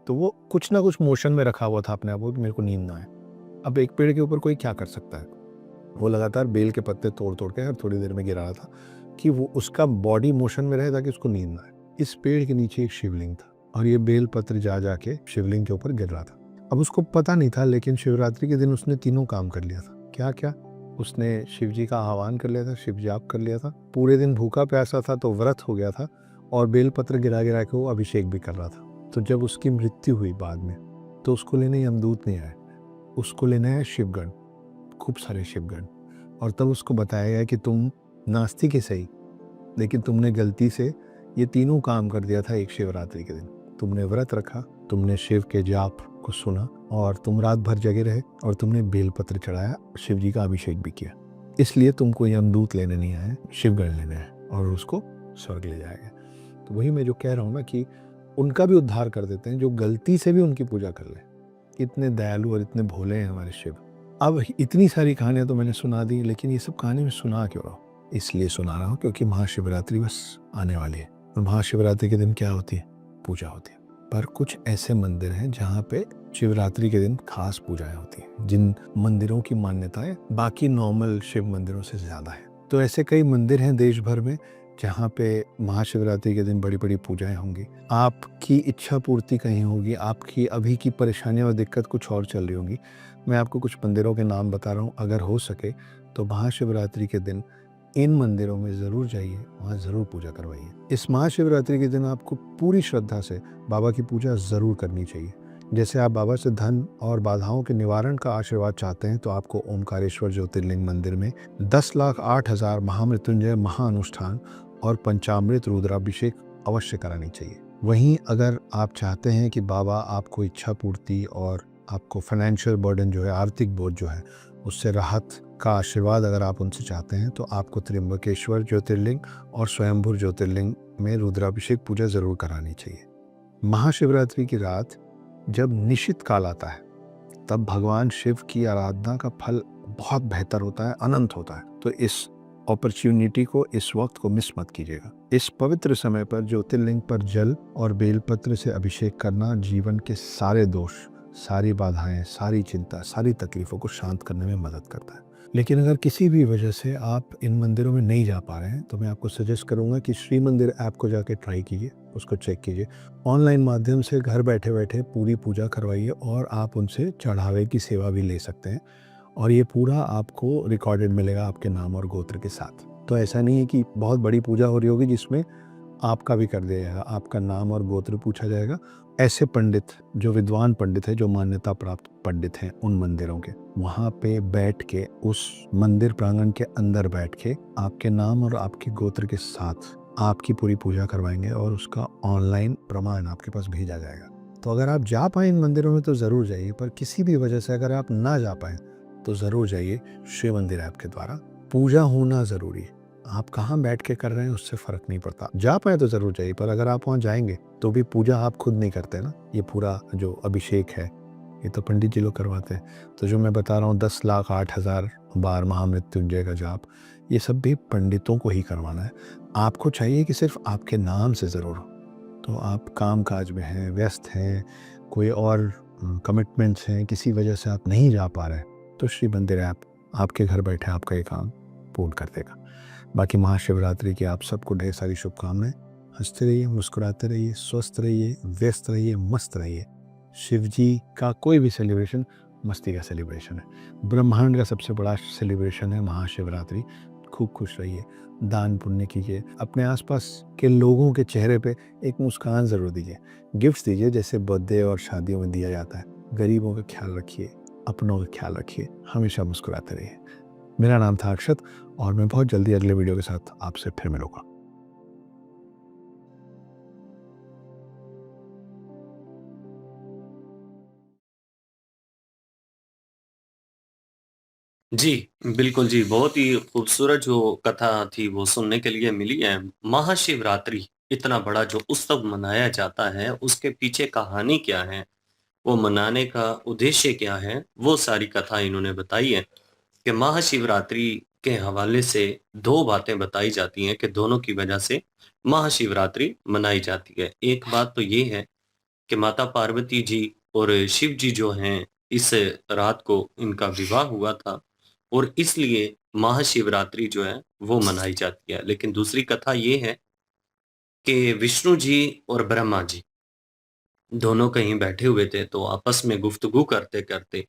तो वो कुछ ना कुछ मोशन में रखा हुआ था अपने आप को कि मेरे को नींद ना आए। अब एक पेड़ के ऊपर कोई क्या कर सकता है? वो लगातार बेल के पत्ते तोड़-तोड़ के हर थोड़ी देर में गिरा रहा था कि वो उसका बॉडी मोशन में रहे ताकि उसको नींद ना आए। इस पेड़ के नीचे एक शिवलिंग था और ये बेल पत्र जा के शिवलिंग के ऊपर गिर रहा था। अब उसको पता नहीं था, लेकिन शिवरात्रि के दिन उसने तीनों काम कर लिया था। क्या-क्या? उसने शिव जी का आह्वान कर लिया था, शिव जाप कर लिया था, पूरे दिन भूखा प्यासा था तो व्रत हो गया था और बेल पत्र गिरा के वो अभिषेक भी कर रहा था। तो जब उसकी मृत्यु हुई बाद में, तो उसको लेने यमदूत नहीं आए, उसको लेने आए शिवगण, खूब सारे शिवगण। और तब उसको बताया गया कि तुम नास्तिक ही सही, लेकिन तुमने गलती से ये तीनों काम कर दिया था एक शिवरात्रि के दिन। तुमने व्रत रखा, तुमने शिव के जाप को सुना और तुम रात भर जगे रहे और तुमने बेलपत्र चढ़ाया, शिव जी का अभिषेक भी किया। इसलिए तुमको यमदूत लेने नहीं आए, शिवगण लेने आए और उसको स्वर्ग ले जाएगा। तो वही मैं जो कह रहा हूँ ना कि उनका भी उद्धार कर देते हैं जो गलती से भी उनकी पूजा कर ले। इतने दयालु और इतने भोले हैं हमारे शिव। अब इतनी सारी कहानियां तो मैंने सुना दी, लेकिन ये सब कहानी में सुना क्यों रहा हूँ? इसलिए सुना रहा हूँ क्योंकि महाशिवरात्रि बस आने वाली है और महाशिवरात्रि के दिन क्या होती है? पूजा होती है। पर कुछ ऐसे मंदिर हैं जहाँ पे शिवरात्रि के दिन खास पूजाएं होती हैं, जिन मंदिरों की मान्यताएं बाकी नॉर्मल शिव मंदिरों से ज्यादा है। तो ऐसे कई मंदिर हैं देश भर में जहाँ पे महाशिवरात्रि के दिन बड़ी बड़ी पूजाएं होंगी। आपकी इच्छा पूर्ति कहीं होगी, आपकी अभी की परेशानियां और दिक्कत कुछ और चल रही होंगी। मैं आपको कुछ मंदिरों के नाम बता रहा हूँ, अगर हो सके तो महाशिवरात्रि के दिन इन मंदिरों में ज़रूर जाइए, वहाँ ज़रूर पूजा करवाइए। इस महाशिवरात्रि के दिन आपको पूरी श्रद्धा से बाबा की पूजा ज़रूर करनी चाहिए। जैसे आप बाबा से धन और बाधाओं के निवारण का आशीर्वाद चाहते हैं तो आपको ओमकारेश्वर ज्योतिर्लिंग मंदिर में 10,08,000 महामृत्युंजय महाअनुष्ठान और पंचामृत रुद्राभिषेक अवश्य करानी चाहिए। वहीं अगर आप चाहते हैं कि बाबा आपको इच्छा पूर्ति और आपको फाइनेंशियल बर्डन जो है, आर्थिक बोझ जो है, उससे राहत का आशीर्वाद अगर आप उनसे चाहते हैं तो आपको त्र्यंबकेश्वर ज्योतिर्लिंग और स्वयंभू ज्योतिर्लिंग में रुद्राभिषेक पूजा ज़रूर करानी चाहिए। महाशिवरात्रि की रात जब निशित काल आता है तब भगवान शिव की आराधना का फल बहुत बेहतर होता है, अनंत होता है। तो इस अपॉर्चुनिटी को, इस वक्त को मिस मत कीजिएगा। इस पवित्र समय पर ज्योतिर्लिंग पर जल और बेलपत्र से अभिषेक करना जीवन के सारे दोष, सारी बाधाएं, सारी चिंता, सारी तकलीफों को शांत करने में मदद करता है। लेकिन अगर किसी भी वजह से आप इन मंदिरों में नहीं जा पा रहे हैं तो मैं आपको सजेस्ट करूंगा कि श्री मंदिर ऐप को जाके ट्राई कीजिए, उसको चेक कीजिए। ऑनलाइन माध्यम से घर बैठे बैठे पूरी पूजा करवाइए और आप उनसे चढ़ावे की सेवा भी ले सकते हैं और ये पूरा आपको रिकॉर्डेड मिलेगा आपके नाम और गोत्र के साथ। तो ऐसा नहीं है कि बहुत बड़ी पूजा हो रही होगी जिसमें आपका भी कर दिया जाएगा, आपका नाम और गोत्र पूछा जाएगा। ऐसे पंडित जो विद्वान पंडित है, जो मान्यता प्राप्त पंडित हैं उन मंदिरों के, वहाँ पे बैठ के, उस मंदिर प्रांगण के अंदर बैठ के आपके नाम और आपके गोत्र के साथ आपकी पूरी पूजा करवाएंगे और उसका ऑनलाइन प्रमाण आपके पास भेजा जाएगा। तो अगर आप जा पाए इन मंदिरों में तो ज़रूर जाइए, पर किसी भी वजह से अगर आप ना जा पाए तो ज़रूर जाइए शिव मंदिर ऐप के द्वारा। पूजा होना ज़रूरी है, आप कहाँ बैठ के कर रहे हैं उससे फ़र्क नहीं पड़ता। जा पाए तो ज़रूर जाइए, पर अगर आप वहाँ जाएंगे तो भी पूजा आप खुद नहीं करते ना, ये पूरा जो अभिषेक है ये तो पंडित जी लोग करवाते हैं। तो जो मैं बता रहा हूँ 10,08,000 बार महामृत्युंजय का जाप, ये सब भी पंडितों को ही करवाना है। आपको चाहिए कि सिर्फ आपके नाम से ज़रूर हो। तो आप काम काज में हैं, व्यस्त हैं, कोई और कमिटमेंट्स हैं, किसी वजह से आप नहीं जा पा रहे, तो श्री मंदिर ऐप आपके घर बैठे आपका ये काम पूर्ण कर देगा। बाकी महाशिवरात्रि की आप सबको ढेर सारी शुभकामनाएं। हंसते रहिए, मुस्कुराते रहिए, स्वस्थ रहिए, व्यस्त रहिए, मस्त रहिए। शिव जी का कोई भी सेलिब्रेशन मस्ती का सेलिब्रेशन है। ब्रह्मांड का सबसे बड़ा सेलिब्रेशन है महाशिवरात्रि। खूब खुश रहिए, दान पुण्य कीजिए, अपने आसपास के लोगों के चेहरे पे एक मुस्कान ज़रूर दीजिए, गिफ्ट्स दीजिए जैसे बर्थडे और शादियों में दिया जाता है। गरीबों का ख्याल रखिए, अपनों का ख्याल रखिए, हमेशा मुस्कुराते रहिए। मेरा नाम था अक्षत और मैं बहुत जल्दी अगले वीडियो के साथ आपसे फिर मिलूंगा। जी, बिल्कुल जी, बहुत ही खूबसूरत जो कथा थी वो सुनने के लिए मिली है। महाशिवरात्रि इतना बड़ा जो उत्सव मनाया जाता है, उसके पीछे कहानी क्या है, वो मनाने का उद्देश्य क्या है, वो सारी कथा इन्होंने बताई है कि महाशिवरात्रि के हवाले से 2 बातें बताई जाती हैं कि दोनों की वजह से महाशिवरात्रि मनाई जाती है। एक बात तो ये है कि माता पार्वती जी और शिव जी जो हैं, इस रात को इनका विवाह हुआ था और इसलिए महाशिवरात्रि जो है वो मनाई जाती है। लेकिन दूसरी कथा ये है कि विष्णु जी और ब्रह्मा जी दोनों कहीं बैठे हुए थे, तो आपस में गुफ्तगू करते-करते,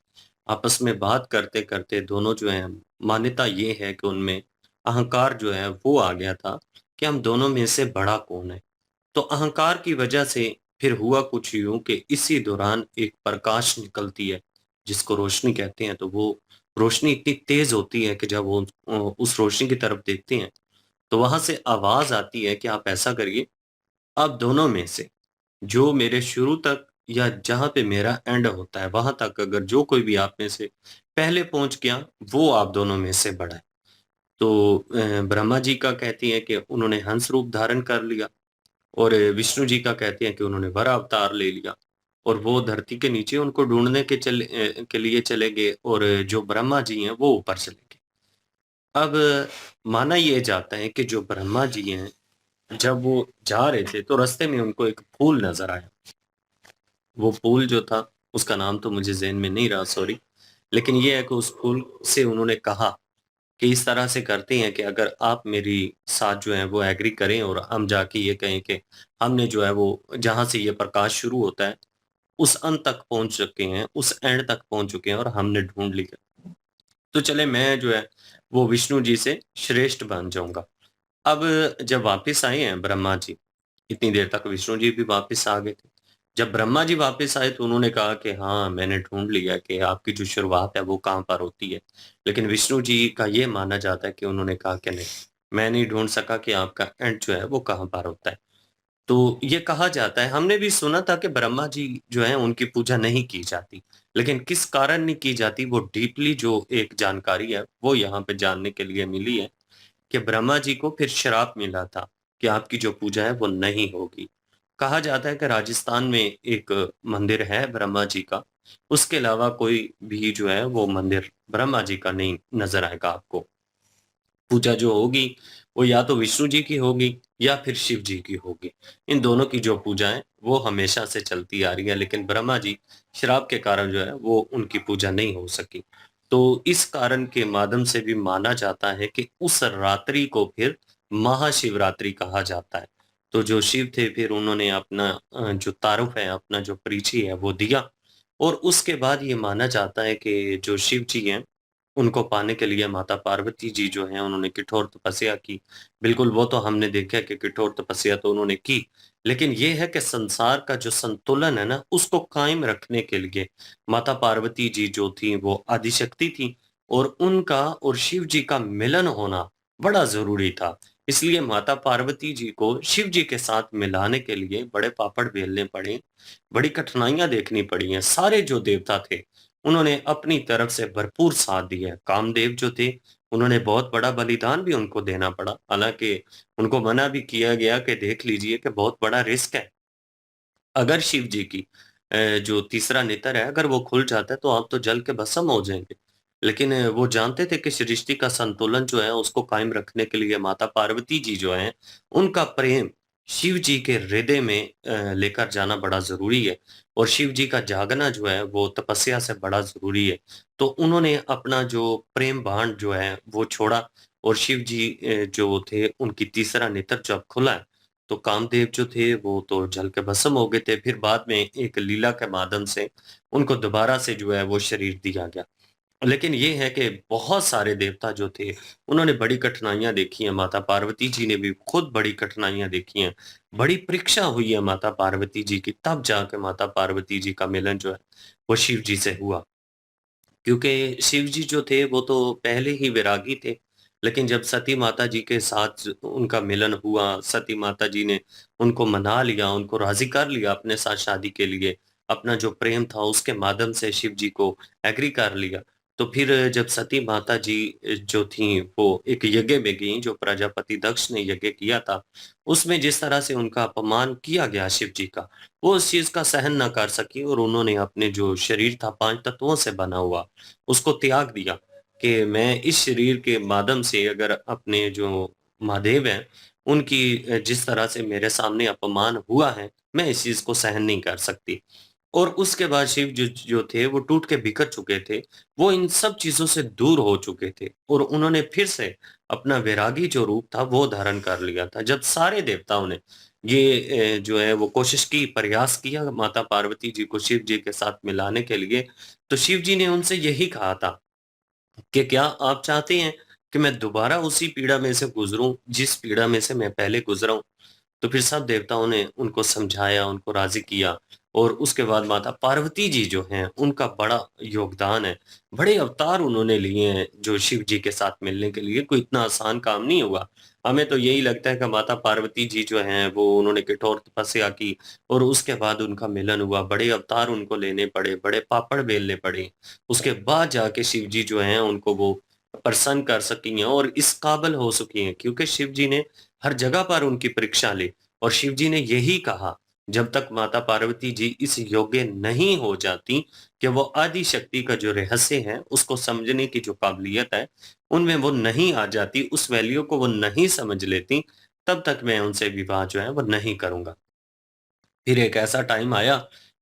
आपस में बात करते-करते दोनों जो हैं, मान्यता ये है कि उनमें अहंकार जो है वो आ गया था कि हम दोनों में से बड़ा कौन है। तो अहंकार की वजह से फिर हुआ कुछ यूँ कि इसी दौरान एक प्रकाश निकलती है, जिसको रोशनी कहते हैं, तो वो रोशनी इतनी तेज़ होती है कि जब वो उस रोशनी की तरफ देखते हैं, तो वहाँ से आवाज़ आती है कि आप ऐसा करिए, आप दोनों में से जो मेरे शुरू तक या जहाँ पे मेरा एंड होता है, वहाँ तक अगर जो कोई भी आप में से पहले पहुँच गया, वो आप दोनों में से बड़ा है। तो ब्रह्मा जी का कहती हैं कि उन्होंने हंस रूप धारण कर लिया और विष्णु जी का कहते हैं कि उन्होंने वर अवतार ले लिया और वो धरती के नीचे उनको ढूँढने के लिए चले गए और जो ब्रह्मा जी हैं, वो ऊपर चले गए। अब माना ये जाता है कि जो ब्रह्मा जी हैं, जब वो जा रहे थे, तो रास्ते में उनको एक फूल नज़र आया। वो फूल जो था, उसका नाम तो मुझे ज़हन में नहीं रहा, सॉरी। लेकिन ये है कि उस फूल से उन्होंने कहा कि इस तरह से करते हैं कि अगर आप मेरी साथ जो है वो एग्री करें और हम जाके ये कहें कि हमने जो है वो जहाँ से ये प्रकाश शुरू होता है, उस अंत तक पहुँच चुके हैं, उस एंड तक पहुँच चुके हैं और हमने ढूँढ लिया। तो चले मैं जो है वो विष्णु जी से श्रेष्ठ बन जाऊँगा। अब जब वापस आए हैं ब्रह्मा जी, इतनी देर तक विष्णु जी भी वापस आ गए थे। जब ब्रह्मा जी वापस आए तो उन्होंने कहा कि हाँ, मैंने ढूँढ लिया कि आपकी जो शुरुआत है वो कहाँ पर होती है। लेकिन विष्णु जी का ये माना जाता है कि उन्होंने कहा कि नहीं, मैं नहीं ढूँढ सका कि आपका एंड जो है वो कहाँ पर होता है। तो ये कहा जाता है, हमने भी सुना था कि ब्रह्मा जी जो हैं उनकी पूजा नहीं की जाती। लेकिन किस कारण नहीं की जाती, वो डीपली जो एक जानकारी है वो यहाँ पे जानने के लिए मिली है कि ब्रह्मा जी को फिर श्राप मिला था कि आपकी जो पूजा है वो नहीं होगी। कहा जाता है कि राजस्थान में एक मंदिर है ब्रह्मा जी का, उसके अलावा कोई भी जो है वो मंदिर ब्रह्मा जी का नहीं नज़र आएगा आपको। पूजा जो होगी, वो या तो विष्णु जी की होगी या फिर शिव जी की होगी। इन दोनों की जो पूजा है, वो हमेशा से चलती आ रही है, लेकिन ब्रह्मा जी श्राप के कारण जो है, वो उनकी पूजा नहीं हो सकी। तो इस कारण के माध्यम से भी माना जाता है कि उस रात्रि को फिर महाशिवरात्रि कहा जाता है। तो जो शिव थे फिर उन्होंने अपना जो तारुफ है, अपना जो परिचय है वो दिया और उसके बाद ये माना जाता है कि जो शिव जी हैं उनको पाने के लिए माता पार्वती जी जो हैं उन्होंने कठोर तपस्या की। बिल्कुल वो तो हमने देखा है कि कठोर तपस्या तो उन्होंने की, लेकिन ये है कि संसार का जो संतुलन है ना उसको कायम रखने के लिए माता पार्वती जी जो थी वो आदिशक्ति थी और उनका और शिव जी का मिलन होना बड़ा ज़रूरी था। इसलिए माता पार्वती जी को शिव जी के साथ मिलाने के लिए बड़े पापड़ बेलने पड़े, बड़ी कठिनाइयाँ देखनी पड़ी हैं। सारे जो देवता थे उन्होंने अपनी तरफ से भरपूर साथ दिया। कामदेव जो थे, उन्होंने बहुत बड़ा बलिदान भी उनको देना पड़ा। हालाँकि उनको मना भी किया गया कि देख लीजिए कि बहुत बड़ा रिस्क है। अगर शिव जी की जो तीसरा नेत्र है, अगर वो खुल जाता है तो आप तो जल के भस्म हो जाएँगे। लेकिन वो जानते थे कि सृष्टि का संतुलन जो है उसको कायम रखने के लिए माता पार्वती जी जो हैं, उनका प्रेम शिव जी के हृदय में लेकर जाना बड़ा ज़रूरी है और शिव जी का जागना जो है वो तपस्या से बड़ा ज़रूरी है। तो उन्होंने अपना जो प्रेम बाँध जो है वो छोड़ा और शिव जी जो थे उनकी तीसरा नेत्र जब खुला तो कामदेव जो थे वो तो जल के भस्म हो गए थे। फिर बाद में एक लीला के माध्यम से उनको दोबारा से जो है वो शरीर दिया गया। लेकिन ये है कि बहुत सारे देवता जो थे, उन्होंने बड़ी कठिनाइयाँ देखी हैं, माता पार्वती जी ने भी खुद बड़ी कठिनाइयाँ देखी हैं। बड़ी परीक्षा हुई है माता पार्वती जी की, तब जाके माता पार्वती जी का मिलन जो है, वो शिव जी से हुआ। क्योंकि शिव जी जो थे वो तो पहले ही वैरागी थे, लेकिन जब सती माता जी के साथ उनका मिलन हुआ, सती माता जी ने उनको मना लिया, उनको राज़ी कर लिया अपने साथ शादी के लिए, अपना जो प्रेम था उसके माध्यम से शिव जी को एग्री कर लिया। तो फिर जब सती माता जी जो थीं वो एक यज्ञ में गईं, जो प्रजापति दक्ष ने यज्ञ किया था, उसमें जिस तरह से उनका अपमान किया गया शिव जी का, वो उस चीज़ का सहन ना कर सकीं और उन्होंने अपने जो शरीर था 5 तत्वों से बना हुआ, उसको त्याग दिया कि मैं इस शरीर के माध्यम से अगर अपने जो महादेव हैं, उनकी जिस तरह से मेरे सामने अपमान हुआ है, मैं इस चीज़ को सहन नहीं कर सकती। और उसके बाद शिव जो थे वो टूट के बिखर चुके थे। वो इन सब चीज़ों से दूर हो चुके थे और उन्होंने फिर से अपना वैरागी जो रूप था वो धारण कर लिया था। जब सारे देवताओं ने ये जो है वो कोशिश की, प्रयास किया माता पार्वती जी को शिव जी के साथ मिलाने के लिए, तो शिव जी ने उनसे यही कहा था कि क्या आप चाहते हैं कि मैं दोबारा उसी पीड़ा में से गुज़रूँ, जिस पीड़ा में से मैं पहले गुज़रा हूँ? तो फिर सब देवताओं ने उनको समझाया, उनको राज़ी किया और उसके बाद माता पार्वती जी जो हैं, उनका बड़ा योगदान है। बड़े अवतार उन्होंने लिए हैं, जो शिव जी के साथ मिलने के लिए, कोई इतना आसान काम नहीं हुआ। हमें तो यही लगता है कि माता पार्वती जी जो हैं, वो उन्होंने कठोर तपस्या की और उसके बाद उनका मिलन हुआ। बड़े अवतार उनको लेने पड़े, बड़े पापड़ बेलने पड़े। उसके बाद जाके शिव जी जो हैं, उनको वो प्रसन्न कर सकी हैं और इस काबिल हो सकी हैं, क्योंकि शिव जी ने हर जगह पर उनकी परीक्षा ली और शिव जी ने यही कहा, जब तक माता पार्वती जी इस योग्य नहीं हो जाती कि वो आदि शक्ति का जो रहस्य है, उसको समझने की जो काबिलियत है, उनमें वो नहीं आ जाती, उस वैल्यू को वो नहीं समझ लेती, तब तक मैं उनसे विवाह जो है वो नहीं करूँगा। फिर एक ऐसा टाइम आया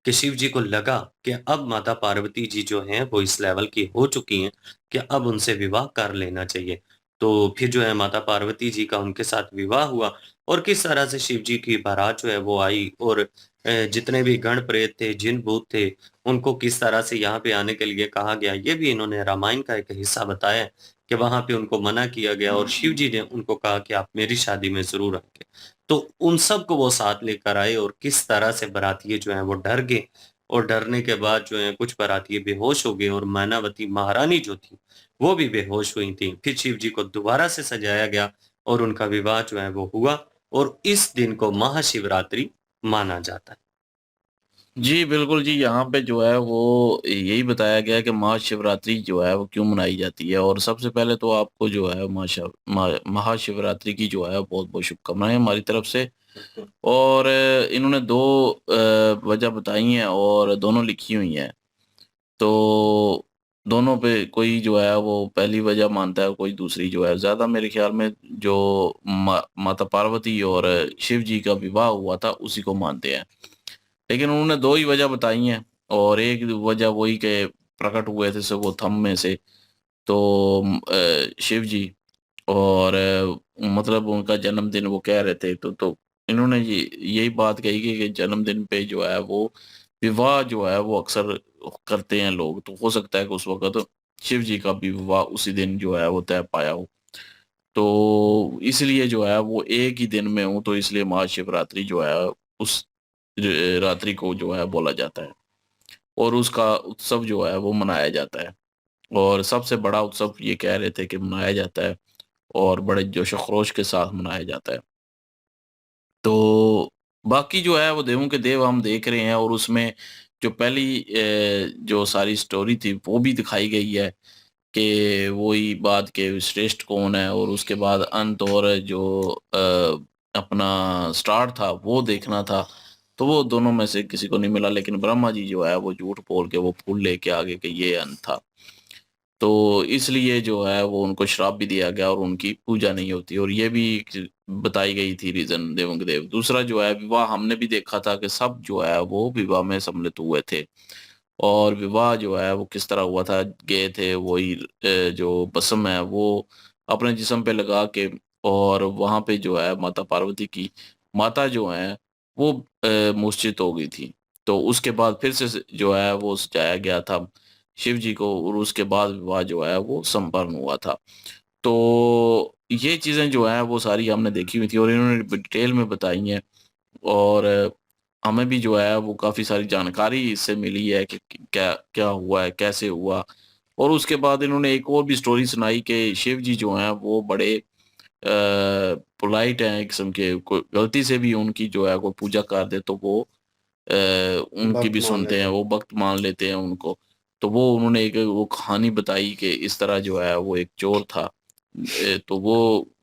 कि शिव जी को लगा कि अब माता पार्वती जी जो हैं वो इस लेवल की हो चुकी हैं कि अब उनसे विवाह कर लेना चाहिए। तो फिर जो है माता पार्वती जी का उनके साथ विवाह हुआ और किस तरह से शिव जी की बारात जो है वो आई और जितने भी गण प्रेत थे, जिन भूत थे, उनको किस तरह से यहाँ पे आने के लिए कहा गया, ये भी इन्होंने रामायण का एक हिस्सा बताया है कि वहाँ पे उनको मना किया गया और शिव जी ने उनको कहा कि आप मेरी शादी में ज़रूर आएँगे। तो उन सबको वो साथ लेकर आए और किस तरह से बारातिये जो हैं वो डर गए और डरने के बाद जो है कुछ बारातिये बेहोश हो गए और मैनावती महारानी जो थी, वो भी बेहोश हुई थीं। फिर शिव जी को दोबारा से सजाया गया और उनका विवाह जो है वो हुआ और इस दिन को महाशिवरात्रि माना जाता है। जी, बिल्कुल जी, यहाँ पे जो है वो यही बताया गया है कि महाशिवरात्रि जो है वो क्यों मनाई जाती है और सबसे पहले तो आपको जो है महाशिवरात्रि की जो है बहुत-बहुत शुभकामनाएँ हमारी तरफ से। और इन्होंने 2 वजह बताई हैं और दोनों लिखी हुई हैं। तो दोनों पे कोई जो है वो पहली वजह मानता है, कोई दूसरी जो है। ज़्यादा मेरे ख़्याल में जो माता पार्वती और शिव जी का विवाह हुआ था, उसी को मानते हैं। लेकिन उन्होंने 2 ही वजह बताई हैं और एक वजह वही कि प्रकट हुए थे वो थंब में से। तो शिव जी और मतलब उनका जन्मदिन वो कह रहे थे तो इन्होंने यही बात कही कि जन्मदिन पे जो है वो विवाह जो है वो अक्सर करते हैं लोग। तो हो सकता है कि उस वक़्त शिव जी का भी विवाह उसी दिन जो है वो तय पाया हो। तो इसलिए जो है वो एक ही दिन में हो तो इसलिए महाशिवरात्रि जो है उस रात्रि को जो है बोला जाता है और उसका उत्सव जो है वो मनाया जाता है। और सबसे बड़ा उत्सव ये कह रहे थे कि मनाया जाता है और बड़े जोश-ओ-ख़रोश के साथ मनाया जाता है। तो बाकी जो है वो देवों के देव हम देख रहे हैं और उसमें जो पहली जो सारी स्टोरी थी वो भी दिखाई गई है कि वही बात के श्रेष्ठ कौन है और उसके बाद अंत और जो अपना स्टार्ट था वो देखना था। तो वो दोनों में से किसी को नहीं मिला लेकिन ब्रह्मा जी जो है वो झूठ बोल के वो फूल लेके आ गए कि ये अंत था। तो इसलिए जो है वो उनको श्राप भी दिया गया और उनकी पूजा नहीं होती और ये भी एक बताई गई थी रीज़न देवों के देव। दूसरा जो है विवाह हमने भी देखा था कि सब जो है वो विवाह में सम्मिलित हुए थे और विवाह जो है वो किस तरह हुआ था, गए थे वही जो भस्म है वो अपने जिस्म पे लगा के और वहाँ पे जो है माता पार्वती की माता जो हैं वो मूर्छित हो गई थी। तो उसके बाद फिर से जो है वो सजाया गया था शिव जी को और उसके बाद विवाह जो है वो संपन्न हुआ था। तो ये चीज़ें जो हैं वो सारी हमने देखी हुई थी और इन्होंने डिटेल में बताई हैं और हमें भी जो है वो काफ़ी सारी जानकारी इससे मिली है कि क्या क्या हुआ है, कैसे हुआ और उसके बाद इन्होंने एक और भी स्टोरी सुनाई कि शिव जी जो हैं वो बड़े पोलाइट हैं एक किस्म के, कोई गलती से भी उनकी जो है कोई पूजा कर दे तो वो उनकी वक्त भी मान सुनते लेते हैं, हैं। वो भक्त मान लेते हैं उनको। तो वो उन्होंने एक वो कहानी बताई कि इस तरह जो है वो एक चोर था। तो वो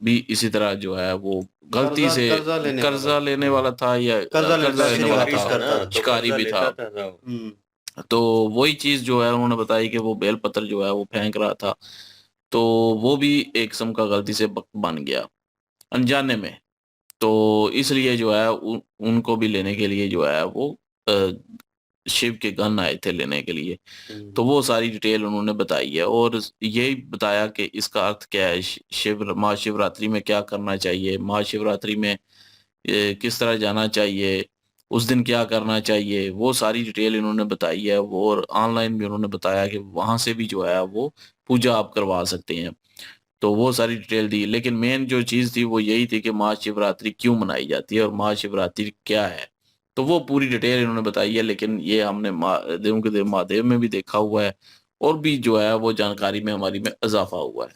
भी इसी तरह जो है वो गलती कर्जा से कर्जा लेने वाला कर्ज़ा था। लेने वाला था या कर्जा कर्ज़ा लेता लेने वाला शिकारी शिकारी था, था करता ना, था। तो शिकारी कर्जा भी था। लेता था। हुँ। तो वही चीज़ जो है उन्होंने बताई कि वो बेलपत्र जो है वो फेंक रहा था। तो वो भी एक किस्म का गलती से बन गया, अनजाने में। तो इसलिए जो है उनको भी लेने के लिए जो है वो शिव के गन आए थे लेने के लिए। तो वो सारी डिटेल उन्होंने बताई है और यही बताया कि इसका अर्थ क्या है, महाशिवरात्रि में क्या करना चाहिए, महाशिवरात्रि में किस तरह जाना चाहिए, उस दिन क्या करना चाहिए, वो सारी डिटेल इन्होंने बताई है। वो और ऑनलाइन भी उन्होंने बताया कि वहाँ से भी जो है वो पूजा आप करवा सकते हैं। तो वो सारी डिटेल दी, लेकिन मेन जो चीज़ थी वो यही थी कि महाशिवरात्रि क्यों मनाई जाती है और महाशिवरात्रि क्या है। तो वो पूरी डिटेल इन्होंने बताई है, लेकिन ये हमने देवों के देव महादेव में भी देखा हुआ है और भी जो है वो जानकारी में हमारी में इजाफा हुआ है।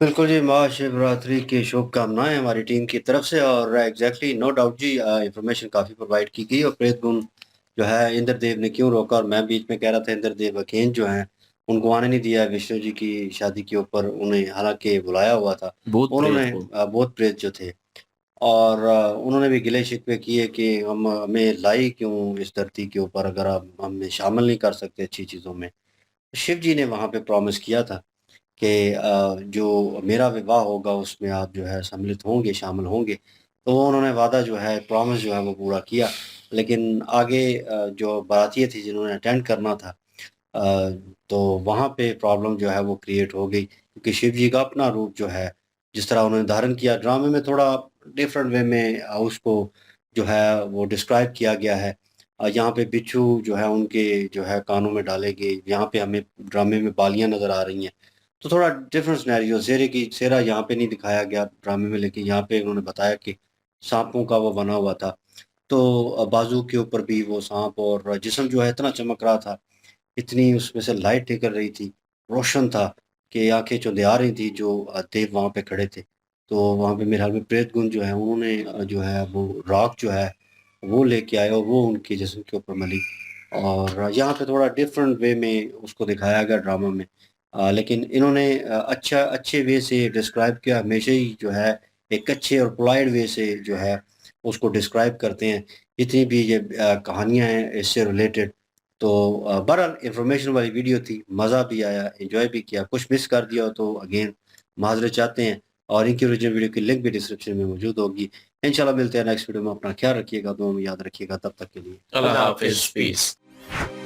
बिल्कुल जी, महाशिवरात्रि की शुभकामनाएँ हमारी टीम की तरफ से और एग्ज़ैक्टली नो डाउट जी इन्फॉर्मेशन काफ़ी प्रोवाइड की गई और प्रेत गुण जो है इंद्रदेव ने क्यों रोका और मैं बीच में कह रहा था इंद्रदेव अकेन जो हैं, उनको आने नहीं दिया विष्णु जी की शादी के ऊपर, उन्हें हालाँकि बुलाया हुआ था। भूत प्रेत उन्होंने को भूत प्रेत जो थे और उन्होंने भी गिले-शिकवे किए कि हमें लाई क्यों इस धरती के ऊपर अगर आप हमें शामिल नहीं कर सकते अच्छी चीज़ों में। शिव जी ने वहाँ पे प्रॉमिस किया था कि जो मेरा विवाह होगा उसमें आप जो है सम्मिलित होंगे, शामिल होंगे। तो वो उन्होंने वादा जो है प्रॉमिस जो है वो पूरा किया। लेकिन आगे जो बारातियाँ थी जिन्होंने अटेंड करना था अ, तो वहाँ पे प्रॉब्लम जो है वो क्रिएट हो गई क्योंकि शिव जी का अपना रूप जो है, जिस तरह उन्होंने धारण किया ड्रामे में थोड़ा डिफरेंट वे में उसको जो है वो डिस्क्राइब किया गया है। यहाँ पे बिच्छू जो है उनके जो है कानों में डाले गए, यहाँ पे हमें ड्रामे में बालियाँ नज़र आ रही हैं। तो थोड़ा डिफरेंट सिनेरियो सेहरा यहाँ पे नहीं दिखाया गया ड्रामे में, लेकिन यहाँ पे उन्होंने बताया कि साँपों का वो बना हुआ था। तो बाजू के ऊपर भी वो साँप और जिस्म जो है इतना चमक रहा था, इतनी उसमें से लाइट निकल रही थी, रोशन था कि आँखें चौंधिया आ रही थी जो देव वहाँ पे खड़े थे। तो वहाँ पे मेरे ख़्याल में प्रेत गुण जो है उन्होंने जो है वो राख जो है वो लेके आए और वो उनके जिस्म के ऊपर मली और यहाँ पे थोड़ा डिफरेंट वे में उसको दिखाया गया ड्रामा में। लेकिन इन्होंने अच्छे वे से डिस्क्राइब किया, हमेशा ही जो है एक अच्छे और पोलाइट वे से जो है उसको डिस्क्राइब करते हैं। जितनी भी ये कहानियाँ हैं इससे रिलेटेड तो बहरहाल इन्फॉर्मेशन वाली वीडियो थी, मज़ा भी आया, एन्जॉय भी किया। कुछ मिस कर दिया हो तो अगेन माज़रत चाहते हैं और इनकी ओरिजिनल वीडियो की लिंक भी डिस्क्रिप्शन में मौजूद होगी। इंशाल्लाह मिलते हैं नेक्स्ट वीडियो में। अपना ख्याल रखिएगा, दुआ में याद रखिएगा। तब तक के लिए अल्लाह अल्लाह हाफिज़, हाफिज़, पीस। पीस।